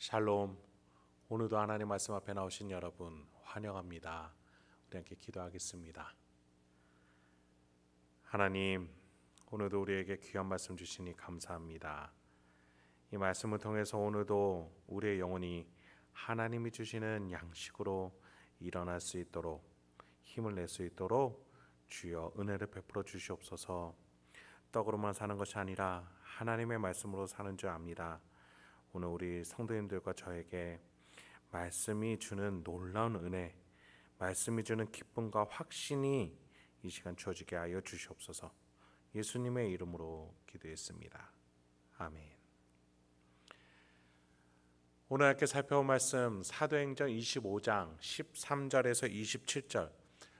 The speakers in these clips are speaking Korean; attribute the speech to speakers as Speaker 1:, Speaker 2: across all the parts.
Speaker 1: 샬롬. 오늘도 하나님 말씀 앞에 나오신 여러분 환영합니다. 우리 함께 기도하겠습니다. 하나님, 오늘도 우리에게 귀한 말씀 주시니 감사합니다. 이 말씀을 통해서 오늘도 우리의 영혼이 하나님이 주시는 양식으로 일어날 수 있도록, 힘을 낼 수 있도록 주여 은혜를 베풀어 주시옵소서. 떡으로만 사는 것이 아니라 하나님의 말씀으로 사는 줄 압니다. 오늘 우리 성도님들과 저에게 말씀이 주는 놀라운 은혜, 말씀이 주는 기쁨과 확신이 이 시간 주어지게 하여 주시옵소서. 예수님의 이름으로 기도했습니다. 아멘. 오늘 함께 살펴볼 말씀 사도행전 25장 13절에서 27절,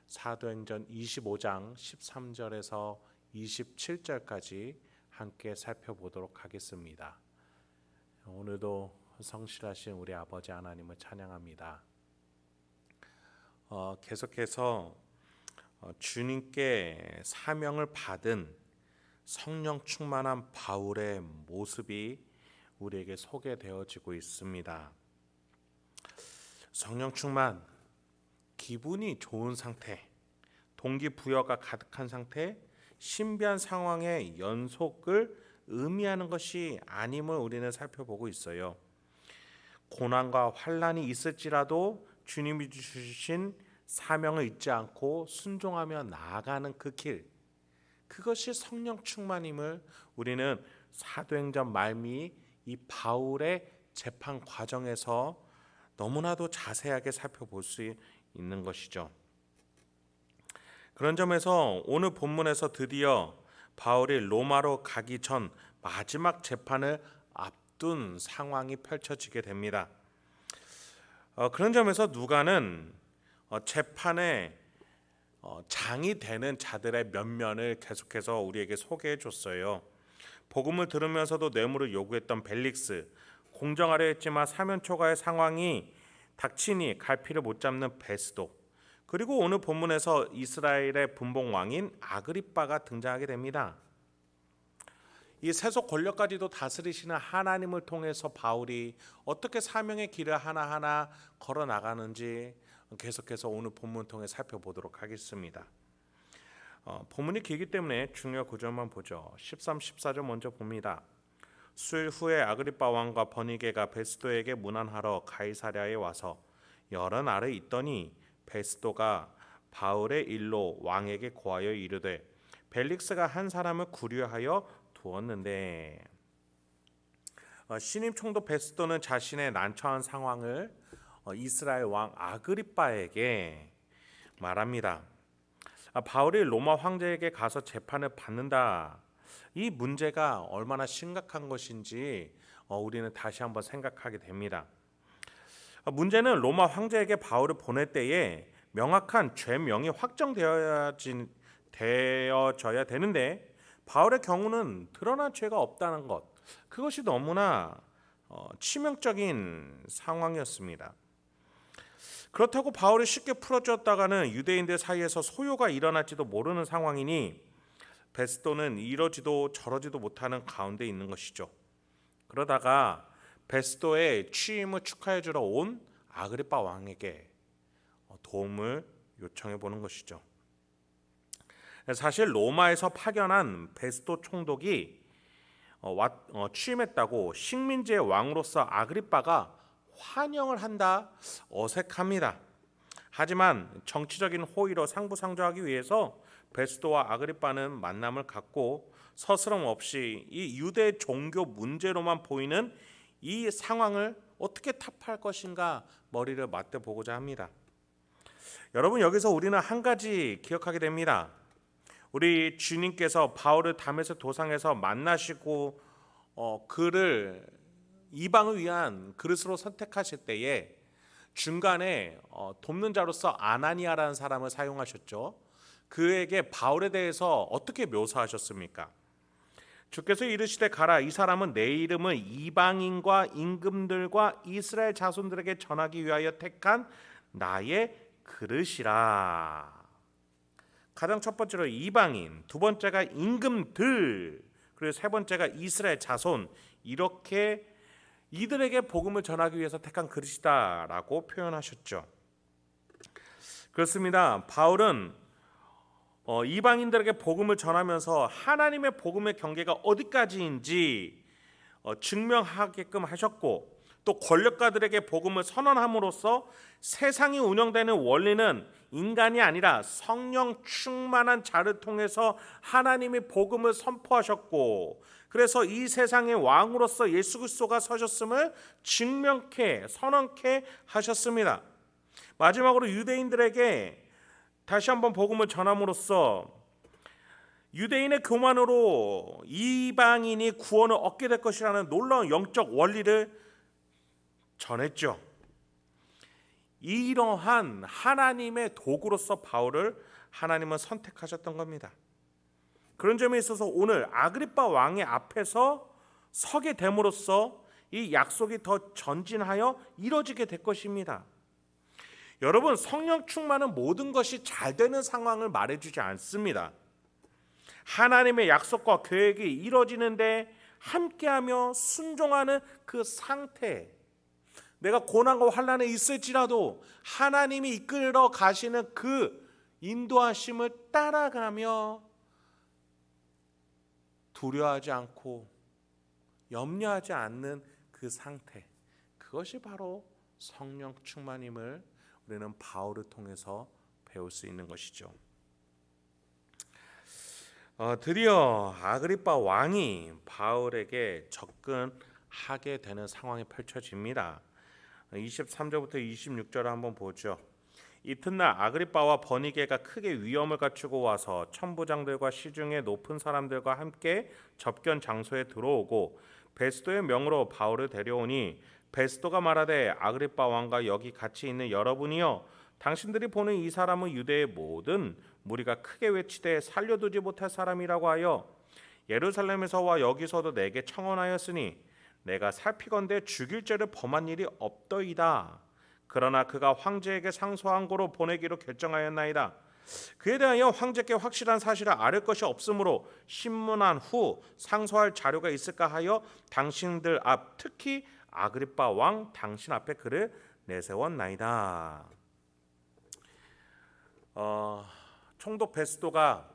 Speaker 1: 사도행전 25장 13절에서 27절까지 함께 살펴보도록 하겠습니다. 오늘도 성실하신 우리 아버지 하나님을 찬양합니다. 계속해서 주님께 사명을 받은 성령 충만한 바울의 모습이 우리에게 소개되어지고 있습니다. 성령 충만, 기분이 좋은 상태, 동기부여가 가득한 상태, 신비한 상황의 연속을 의미하는 것이 아님을 우리는 살펴보고 있어요. 고난과 환난이 있을지라도 주님이 주신 사명을 잊지 않고 순종하며 나아가는 그 길, 그것이 성령 충만임을 우리는 사도행전 말미 이 바울의 재판 과정에서 너무나도 자세하게 살펴볼 수 있는 것이죠. 그런 점에서 오늘 본문에서 드디어 바울이 로마로 가기 전 마지막 재판을 앞둔 상황이 펼쳐지게 됩니다. 그런 점에서 누가는 재판의 장이 되는 자들의 면면을 계속해서 우리에게 소개해 줬어요. 복음을 들으면서도 뇌물을 요구했던 벨릭스, 공정하려 했지만 사면 초과의 상황이 닥치니 갈피를 못 잡는 베스도, 그리고 오늘 본문에서 이스라엘의 분봉 왕인 아그리빠가 등장하게 됩니다. 이 세속 권력까지도 다스리시는 하나님을 통해서 바울이 어떻게 사명의 길을 하나하나 걸어 나가는지 계속해서 오늘 본문 통해 살펴보도록 하겠습니다. 본문이 길기 때문에 중요 구절만 보죠. 13, 14절 먼저 봅니다. 수일 후에 아그리빠 왕과 버니게가 베스도에게 문안하러 가이사랴에 와서 열흘 아래 있더니 베스도가 바울의 일로 왕에게 고하여 이르되 벨릭스가 한 사람을 구류하여 두었는데, 신임 총독 베스도는 자신의 난처한 상황을 이스라엘 왕 아그리빠에게 말합니다. 바울이 로마 황제에게 가서 재판을 받는다, 이 문제가 얼마나 심각한 것인지 우리는 다시 한번 생각하게 됩니다. 문제는 로마 황제에게 바울을 보낼 때에 명확한 죄명이 확정되어져야 되는데 바울의 경우는 드러난 죄가 없다는 것, 그것이 너무나 치명적인 상황이었습니다. 그렇다고 바울이 쉽게 풀어줬다가는 유대인들 사이에서 소요가 일어날지도 모르는 상황이니 베스도는 이러지도 저러지도 못하는 가운데 있는 것이죠. 그러다가 베스도의 취임을 축하해 주러 온 아그리빠 왕에게 도움을 요청해 보는 것이죠. 사실 로마에서 파견한 베스도 총독이 취임했다고 식민지의 왕으로서 아그리빠가 환영을 한다, 어색합니다. 하지만 정치적인 호의로 상부상조하기 위해서 베스도와 아그리빠는 만남을 갖고 서스럼 없이 이 유대 종교 문제로만 보이는 이 상황을 어떻게 타파할 것인가 머리를 맞대보고자 합니다. 여러분, 여기서 우리는 한 가지 기억하게 됩니다. 우리 주님께서 바울을 다메섹 도상에서 만나시고 그를 이방을 위한 그릇으로 선택하실 때에 중간에 돕는 자로서 아나니아라는 사람을 사용하셨죠. 그에게 바울에 대해서 어떻게 묘사하셨습니까? 주께서 이르시되 가라, 이 사람은 내 이름을 이방인과 임금들과 이스라엘 자손들에게 전하기 위하여 택한 나의 그릇이라. 가장 첫 번째로 이방인, 두 번째가 임금들, 그리고 세 번째가 이스라엘 자손, 이렇게 이들에게 복음을 전하기 위해서 택한 그릇이다라고 표현하셨죠. 그렇습니다. 바울은 이방인들에게 복음을 전하면서 하나님의 복음의 경계가 어디까지인지 증명하게끔 하셨고, 또 권력가들에게 복음을 선언함으로써 세상이 운영되는 원리는 인간이 아니라 성령 충만한 자를 통해서 하나님의 복음을 선포하셨고, 그래서 이 세상의 왕으로서 예수 그리스도가 서셨음을 증명케 선언케 하셨습니다. 마지막으로 유대인들에게 다시 한번 복음을 전함으로써 유대인의 교만으로 이방인이 구원을 얻게 될 것이라는 놀라운 영적 원리를 전했죠. 이러한 하나님의 도구로서 바울을 하나님은 선택하셨던 겁니다. 그런 점에 있어서 오늘 아그리빠 왕의 앞에서 서게 됨으로써 이 약속이 더 전진하여 이루어지게 될 것입니다. 여러분, 성령 충만은 모든 것이 잘 되는 상황을 말해주지 않습니다. 하나님의 약속과 계획이 이루어지는데 함께하며 순종하는 그 상태, 내가 고난과 환난에 있을지라도 하나님이 이끌어 가시는 그 인도하심을 따라가며 두려워하지 않고 염려하지 않는 그 상태, 그것이 바로 성령 충만임을 우리는 바울을 통해서 배울 수 있는 것이죠. 드디어 아그리빠 왕이 바울에게 접근하게 되는 상황이 펼쳐집니다. 23절부터 26절을 한번 보죠. 이튿날 아그리빠와 버니게가 크게 위험을 갖추고 와서 천부장들과 시중의 높은 사람들과 함께 접견 장소에 들어오고 베스도의 명으로 바울을 데려오니, 베스도가 말하되 아그리빠 왕과 여기 같이 있는 여러분이여, 당신들이 보는 이 사람은 유대의 모든 무리가 크게 외치되 살려두지 못할 사람이라고 하여 예루살렘에서와 여기서도 내게 청언하였으니 내가 살피건대 죽일 죄를 범한 일이 없더이다. 그러나 그가 황제에게 상소한 고로 보내기로 결정하였나이다. 그에 대하여 황제께 확실한 사실을 아를 것이 없으므로 신문한 후 상소할 자료가 있을까 하여 당신들 앞, 특히 아그리빠 왕 당신 앞에 그를 내세웠나이다. 총독 베스도가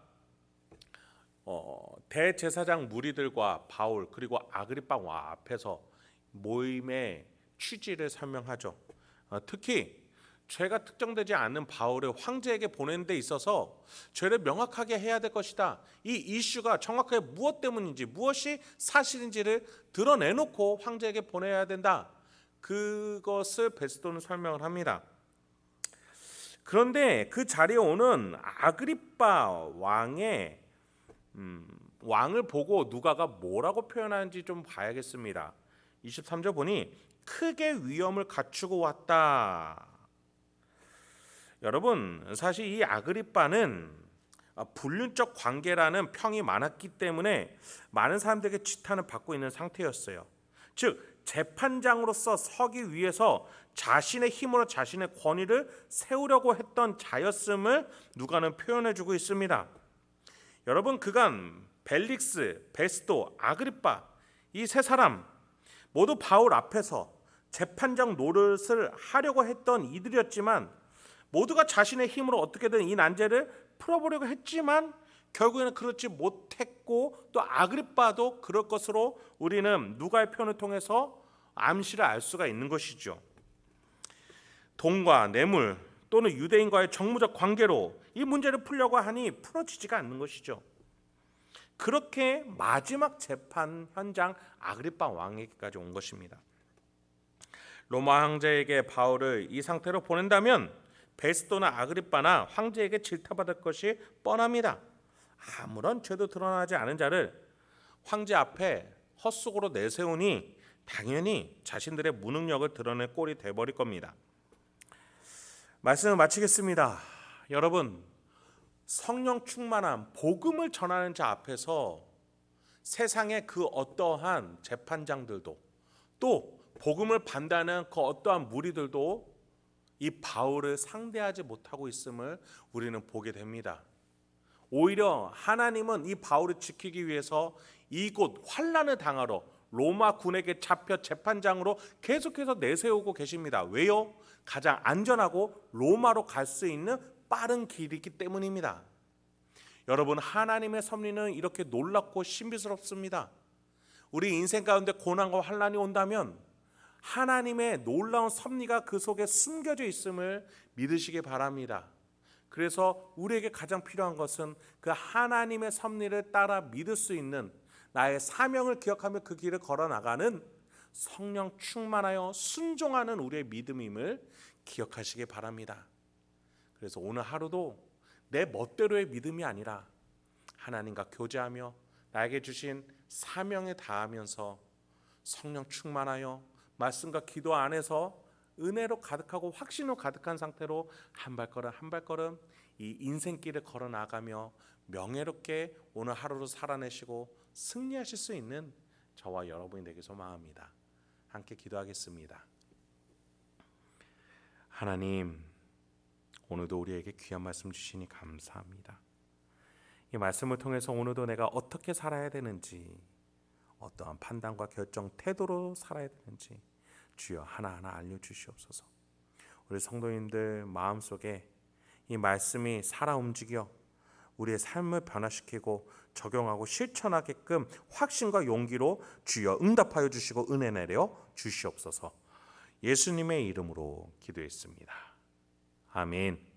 Speaker 1: 대제사장 무리들과 바울 그리고 아그리빠 왕 앞에서 모임의 취지를 설명하죠. 특히 죄가 특정되지 않는 바울을 황제에게 보내는 데 있어서 죄를 명확하게 해야 될 것이다. 이 이슈가 정확하게 무엇 때문인지, 무엇이 사실인지를 드러내놓고 황제에게 보내야 된다. 그것을 베스도는 설명을 합니다. 그런데 그 자리에 오는 아그리빠 왕의 왕을 보고 누가가 뭐라고 표현하는지 좀 봐야겠습니다. 23절 보니 크게 위험을 갖추고 왔다. 여러분, 사실 이 아그리빠는 불륜적 관계라는 평이 많았기 때문에 많은 사람들에게 지탄을 받고 있는 상태였어요. 즉 재판장으로서 서기 위해서 자신의 힘으로 자신의 권위를 세우려고 했던 자였음을 누가는 표현해주고 있습니다. 여러분, 그간 벨릭스, 베스도, 아그리빠 이 세 사람 모두 바울 앞에서 재판장 노릇을 하려고 했던 이들이었지만, 모두가 자신의 힘으로 어떻게든 이 난제를 풀어보려고 했지만 결국에는 그렇지 못했고, 또 아그리빠도 그럴 것으로 우리는 누가의 표현을 통해서 암시를 알 수가 있는 것이죠. 돈과 뇌물 또는 유대인과의 정무적 관계로 이 문제를 풀려고 하니 풀어지지가 않는 것이죠. 그렇게 마지막 재판 현장 아그리빠 왕에게까지 온 것입니다. 로마 황제에게 바울을 이 상태로 보낸다면 베스도나 아그리빠나 황제에게 질타받을 것이 뻔합니다. 아무런 죄도 드러나지 않은 자를 황제 앞에 헛속으로 내세우니 당연히 자신들의 무능력을 드러낼 꼴이 돼버릴 겁니다. 말씀을 마치겠습니다. 여러분, 성령 충만한 복음을 전하는 자 앞에서 세상의 그 어떠한 재판장들도, 또 복음을 반대하는 그 어떠한 무리들도 이 바울을 상대하지 못하고 있음을 우리는 보게 됩니다. 오히려 하나님은 이 바울을 지키기 위해서 이곳 환난을 당하러 로마 군에게 잡혀 재판장으로 계속해서 내세우고 계십니다. 왜요? 가장 안전하고 로마로 갈 수 있는 빠른 길이기 때문입니다. 여러분, 하나님의 섭리는 이렇게 놀랍고 신비스럽습니다. 우리 인생 가운데 고난과 환난이 온다면 하나님의 놀라운 섭리가 그 속에 숨겨져 있음을 믿으시기 바랍니다. 그래서 우리에게 가장 필요한 것은 그 하나님의 섭리를 따라 믿을 수 있는, 나의 사명을 기억하며 그 길을 걸어나가는 성령 충만하여 순종하는 우리의 믿음임을 기억하시기 바랍니다. 그래서 오늘 하루도 내 멋대로의 믿음이 아니라 하나님과 교제하며 나에게 주신 사명에 다하면서 성령 충만하여 말씀과 기도 안에서 은혜로 가득하고 확신으로 가득한 상태로 한 발걸음 한 발걸음 이 인생길을 걸어나가며 명예롭게 오늘 하루를 살아내시고 승리하실 수 있는 저와 여러분이 되길 소망합니다. 함께 기도하겠습니다. 하나님, 오늘도 우리에게 귀한 말씀 주시니 감사합니다. 이 말씀을 통해서 오늘도 내가 어떻게 살아야 되는지, 어떠한 판단과 결정, 태도로 살아야 되는지 주여 하나하나 알려주시옵소서. 우리 성도님들 마음속에 이 말씀이 살아 움직여 우리의 삶을 변화시키고 적용하고 실천하게끔 확신과 용기로 주여 응답하여 주시고 은혜 내려 주시옵소서. 예수님의 이름으로 기도했습니다. 아멘.